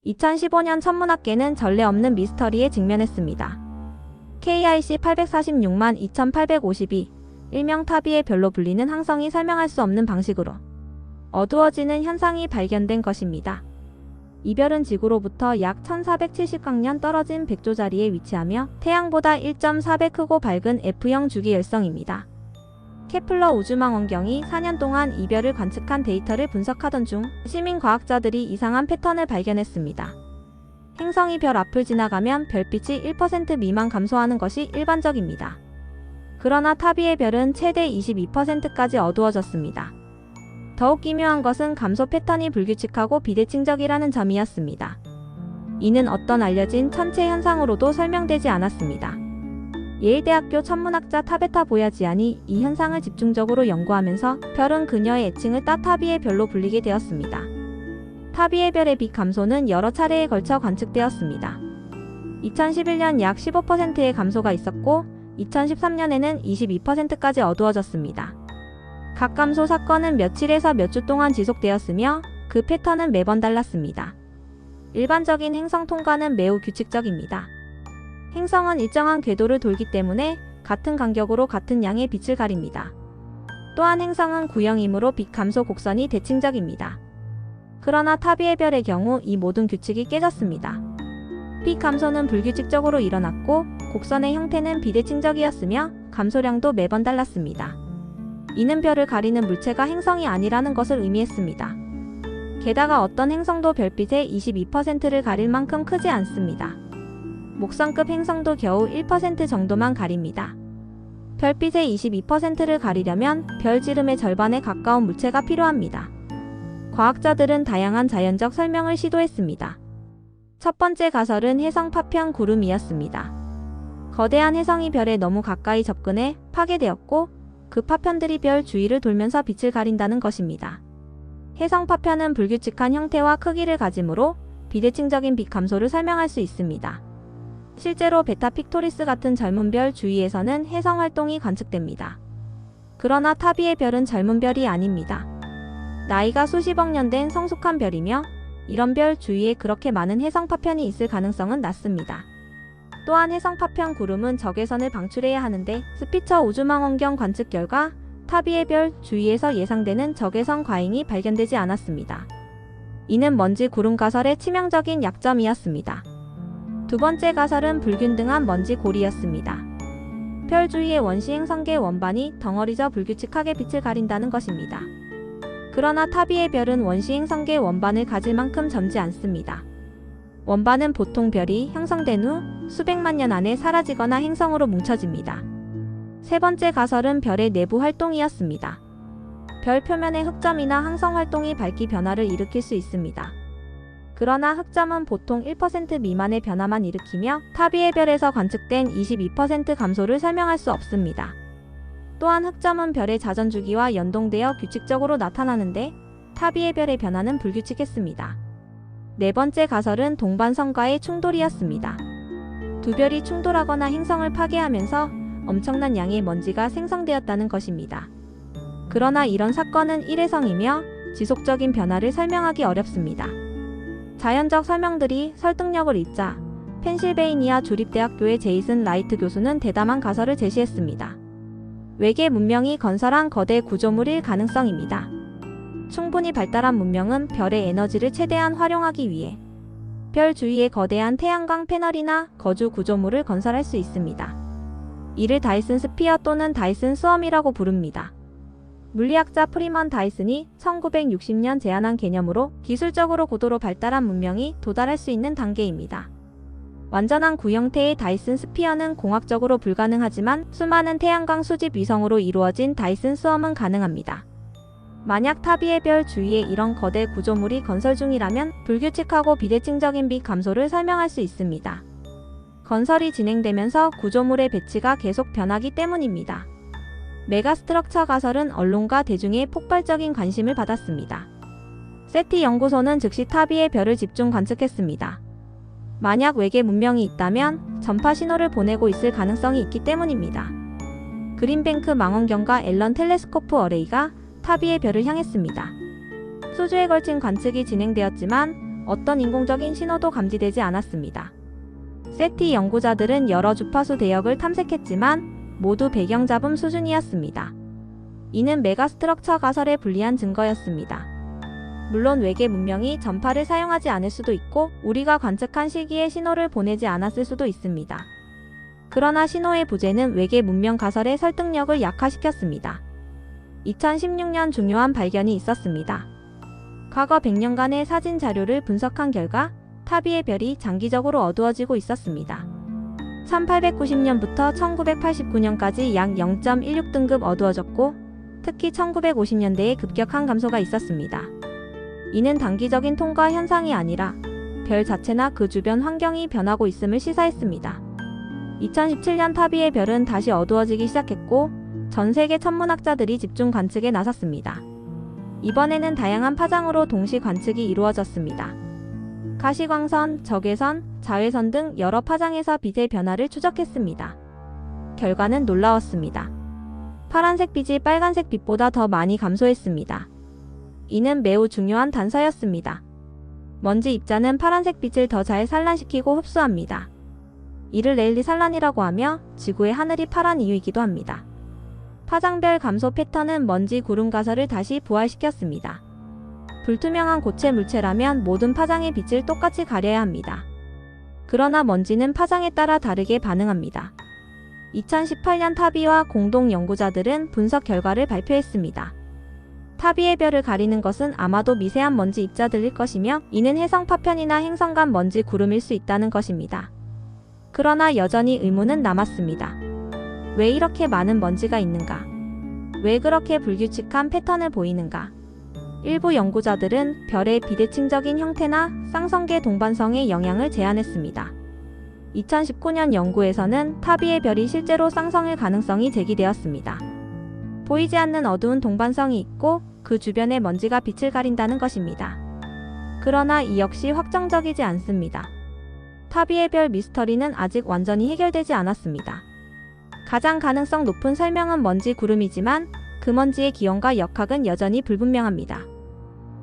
2015년 천문학계는 전례 없는 미스터리에 직면했습니다. KIC 846만 2852, 일명 타비의 별로 불리는 항성이 설명할 수 없는 방식으로 어두워지는 현상이 발견된 것입니다. 이 별은 지구로부터 약 1470광년 떨어진 백조 자리에 위치하며 태양보다 1.4배 크고 밝은 F형 주기 열성입니다. 케플러 우주망원경이 4년 동안 이 별을 관측한 데이터를 분석하던 중 시민과학자들이 이상한 패턴을 발견했습니다. 행성이 별 앞을 지나가면 별빛이 1% 미만 감소하는 것이 일반적입니다. 그러나 타비의 별은 최대 22%까지 어두워졌습니다. 더욱 기묘한 것은 감소 패턴이 불규칙하고 비대칭적이라는 점이었습니다. 이는 어떤 알려진 천체 현상으로도 설명되지 않았습니다. 예일대학교 천문학자 타베타 보야지안이 이 현상을 집중적으로 연구하면서 별은 그녀의 애칭을 따 타비의 별로 불리게 되었습니다. 타비의 별의 빛 감소는 여러 차례에 걸쳐 관측되었습니다. 2011년 약 15%의 감소가 있었고 2013년에는 22%까지 어두워졌습니다. 각 감소 사건은 며칠에서 몇 주 동안 지속되었으며 그 패턴은 매번 달랐습니다. 일반적인 행성 통과는 매우 규칙적입니다. 행성은 일정한 궤도를 돌기 때문에 같은 간격으로 같은 양의 빛을 가립니다. 또한 행성은 구형이므로 빛 감소 곡선이 대칭적입니다. 그러나 타비의 별의 경우 이 모든 규칙이 깨졌습니다. 빛 감소는 불규칙적으로 일어났고 곡선의 형태는 비대칭적이었으며 감소량도 매번 달랐습니다. 이는 별을 가리는 물체가 행성이 아니라는 것을 의미했습니다. 게다가 어떤 행성도 별빛의 22%를 가릴 만큼 크지 않습니다. 목성급 행성도 겨우 1% 정도만 가립니다. 별빛의 22%를 가리려면 별 지름의 절반에 가까운 물체가 필요합니다. 과학자들은 다양한 자연적 설명을 시도했습니다. 첫 번째 가설은 해성 파편 구름이었습니다. 거대한 해성이 별에 너무 가까이 접근해 파괴되었고 그 파편들이 별 주위를 돌면서 빛을 가린다는 것입니다. 해성 파편은 불규칙한 형태와 크기를 가지므로 비대칭적인 빛 감소를 설명할 수 있습니다. 실제로 베타 픽토리스 같은 젊은 별 주위에서는 해성 활동이 관측됩니다. 그러나 타비의 별은 젊은 별이 아닙니다. 나이가 수십억 년 된 성숙한 별이며 이런 별 주위에 그렇게 많은 해성 파편이 있을 가능성은 낮습니다. 또한 해성 파편 구름은 적외선을 방출해야 하는데 스피처 우주망원경 관측 결과 타비의 별 주위에서 예상되는 적외선 과잉이 발견되지 않았습니다. 이는 먼지 구름 가설의 치명적인 약점이었습니다. 두 번째 가설은 불균등한 먼지 고리였습니다. 별 주위의 원시 행성계 원반이 덩어리져 불규칙하게 빛을 가린다는 것입니다. 그러나 타비의 별은 원시 행성계 원반을 가질 만큼 젊지 않습니다. 원반은 보통 별이 형성된 후 수백만 년 안에 사라지거나 행성으로 뭉쳐집니다. 세 번째 가설은 별의 내부 활동이었습니다. 별 표면의 흑점이나 항성 활동이 밝기 변화를 일으킬 수 있습니다. 그러나 흑점은 보통 1% 미만의 변화만 일으키며 타비의 별에서 관측된 22% 감소를 설명할 수 없습니다. 또한 흑점은 별의 자전 주기와 연동되어 규칙적으로 나타나는데 타비의 별의 변화는 불규칙했습니다. 네 번째 가설은 동반성과의 충돌이었습니다. 두 별이 충돌하거나 행성을 파괴하면서 엄청난 양의 먼지가 생성되었다는 것입니다. 그러나 이런 사건은 일회성이며 지속적인 변화를 설명하기 어렵습니다. 자연적 설명들이 설득력을 잇자 펜실베이니아 주립대학교의 제이슨 라이트 교수는 대담한 가설을 제시했습니다. 외계 문명이 건설한 거대 구조물일 가능성입니다. 충분히 발달한 문명은 별의 에너지를 최대한 활용하기 위해 별 주위에 거대한 태양광 패널이나 거주 구조물을 건설할 수 있습니다. 이를 다이슨 스피어 또는 다이슨 스웜이라고 부릅니다. 물리학자 프리먼 다이슨이 1960년 제안한 개념으로 기술적으로 고도로 발달한 문명이 도달할 수 있는 단계입니다. 완전한 구형태의 다이슨 스피어는 공학적으로 불가능하지만 수많은 태양광 수집 위성으로 이루어진 다이슨 스웜은 가능합니다. 만약 타비의 별 주위에 이런 거대 구조물이 건설 중이라면 불규칙하고 비대칭적인 빛 감소를 설명할 수 있습니다. 건설이 진행되면서 구조물의 배치가 계속 변하기 때문입니다. 메가스트럭처 가설은 언론과 대중의 폭발적인 관심을 받았습니다. 세티 연구소는 즉시 타비의 별을 집중 관측했습니다. 만약 외계 문명이 있다면 전파 신호를 보내고 있을 가능성이 있기 때문입니다. 그린뱅크 망원경과 앨런 텔레스코프 어레이가 타비의 별을 향했습니다. 수주에 걸친 관측이 진행되었지만 어떤 인공적인 신호도 감지되지 않았습니다. 세티 연구자들은 여러 주파수 대역을 탐색했지만 모두 배경 잡음 수준이었습니다. 이는 메가스트럭처 가설에 불리한 증거였습니다. 물론 외계 문명이 전파를 사용하지 않을 수도 있고 우리가 관측한 시기에 신호를 보내지 않았을 수도 있습니다. 그러나 신호의 부재는 외계 문명 가설의 설득력을 약화시켰습니다. 2016년 중요한 발견이 있었습니다. 과거 100년간의 사진 자료를 분석한 결과 타비의 별이 장기적으로 어두워지고 있었습니다. 1890년부터 1989년까지 약 0.16등급 어두워졌고 특히 1950년대에 급격한 감소가 있었습니다. 이는 단기적인 통과 현상이 아니라 별 자체나 그 주변 환경이 변하고 있음을 시사했습니다. 2017년 타비의 별은 다시 어두워지기 시작했고 전 세계 천문학자들이 집중 관측에 나섰습니다. 이번에는 다양한 파장으로 동시 관측이 이루어졌습니다. 가시광선, 적외선, 자외선 등 여러 파장에서 빛의 변화를 추적했습니다. 결과는 놀라웠습니다. 파란색 빛이 빨간색 빛보다 더 많이 감소했습니다. 이는 매우 중요한 단서였습니다. 먼지 입자는 파란색 빛을 더 잘 산란시키고 흡수합니다. 이를 레일리 산란이라고 하며 지구의 하늘이 파란 이유이기도 합니다. 파장별 감소 패턴은 먼지 구름 가설을 다시 부활시켰습니다. 불투명한 고체 물체라면 모든 파장의 빛을 똑같이 가려야 합니다. 그러나 먼지는 파장에 따라 다르게 반응합니다. 2018년 타비와 공동 연구자들은 분석 결과를 발표했습니다. 타비의 별을 가리는 것은 아마도 미세한 먼지 입자들일 것이며 이는 해성 파편이나 행성 간 먼지 구름일 수 있다는 것입니다. 그러나 여전히 의문은 남았습니다. 왜 이렇게 많은 먼지가 있는가? 왜 그렇게 불규칙한 패턴을 보이는가? 일부 연구자들은 별의 비대칭적인 형태나 쌍성계 동반성의 영향을 제안했습니다. 2019년 연구에서는 타비의 별이 실제로 쌍성일 가능성이 제기되었습니다. 보이지 않는 어두운 동반성이 있고 그 주변의 먼지가 빛을 가린다는 것입니다. 그러나 이 역시 확정적이지 않습니다. 타비의 별 미스터리는 아직 완전히 해결되지 않았습니다. 가장 가능성 높은 설명은 먼지 구름이지만 그 먼지의 기원과 역학은 여전히 불분명합니다.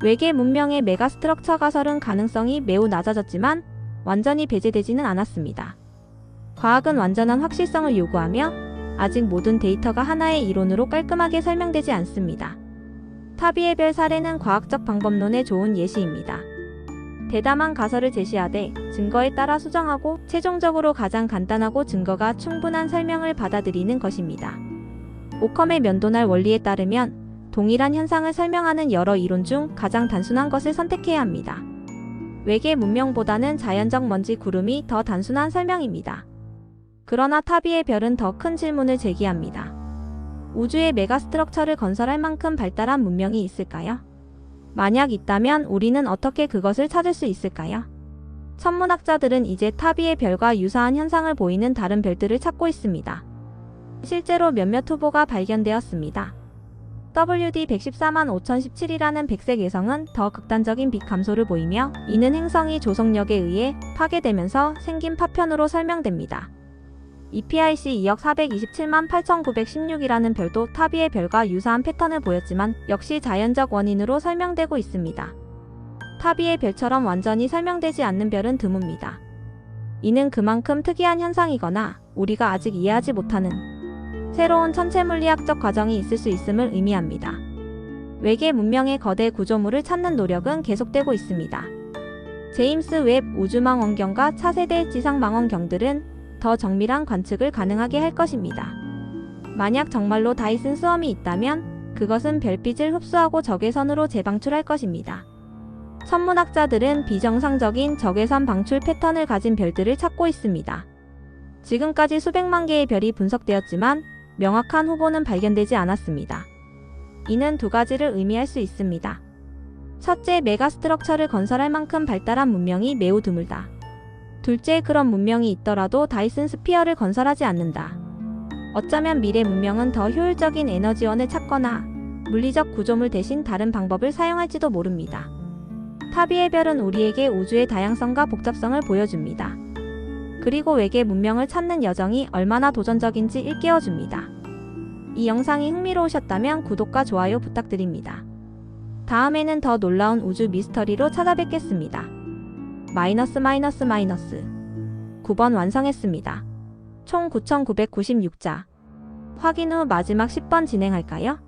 외계 문명의 메가스트럭처 가설은 가능성이 매우 낮아졌지만 완전히 배제되지는 않았습니다. 과학은 완전한 확실성을 요구하며 아직 모든 데이터가 하나의 이론으로 깔끔하게 설명되지 않습니다. 타비의 별 사례는 과학적 방법론의 좋은 예시입니다. 대담한 가설을 제시하되 증거에 따라 수정하고 최종적으로 가장 간단하고 증거가 충분한 설명을 받아들이는 것입니다. 오컴의 면도날 원리에 따르면 동일한 현상을 설명하는 여러 이론 중 가장 단순한 것을 선택해야 합니다. 외계 문명보다는 자연적 먼지 구름이 더 단순한 설명입니다. 그러나 타비의 별은 더 큰 질문을 제기합니다. 우주에 메가스트럭처를 건설할 만큼 발달한 문명이 있을까요? 만약 있다면 우리는 어떻게 그것을 찾을 수 있을까요? 천문학자들은 이제 타비의 별과 유사한 현상을 보이는 다른 별들을 찾고 있습니다. 실제로 몇몇 후보가 발견되었습니다. WD-1145017이라는 백색 외성은 더 극단적인 빛 감소를 보이며 이는 행성이 조성력에 의해 파괴되면서 생긴 파편으로 설명됩니다. EPIC 2,427,8916이라는 별도 타비의 별과 유사한 패턴을 보였지만 역시 자연적 원인으로 설명되고 있습니다. 타비의 별처럼 완전히 설명되지 않는 별은 드뭅니다. 이는 그만큼 특이한 현상이거나 우리가 아직 이해하지 못하는 새로운 천체물리학적 과정이 있을 수 있음을 의미합니다. 외계 문명의 거대 구조물을 찾는 노력은 계속되고 있습니다. 제임스 웹 우주망원경과 차세대 지상망원경들은 더 정밀한 관측을 가능하게 할 것입니다. 만약 정말로 다이슨 스웜이 있다면 그것은 별빛을 흡수하고 적외선으로 재방출할 것입니다. 천문학자들은 비정상적인 적외선 방출 패턴을 가진 별들을 찾고 있습니다. 지금까지 수백만 개의 별이 분석되었지만 명확한 후보는 발견되지 않았습니다. 이는 두 가지를 의미할 수 있습니다. 첫째, 메가스트럭처를 건설할 만큼 발달한 문명이 매우 드물다. 둘째, 그런 문명이 있더라도 다이슨 스피어를 건설하지 않는다. 어쩌면 미래 문명은 더 효율적인 에너지원을 찾거나 물리적 구조물 대신 다른 방법을 사용할지도 모릅니다. 타비의 별은 우리에게 우주의 다양성과 복잡성을 보여줍니다. 그리고 외계 문명을 찾는 여정이 얼마나 도전적인지 일깨워줍니다. 이 영상이 흥미로우셨다면 구독과 좋아요 부탁드립니다. 다음에는 더 놀라운 우주 미스터리로 찾아뵙겠습니다. 마이너스 마이너스 마이너스 9번 완성했습니다. 총 9,996자. 확인 후 마지막 10번 진행할까요?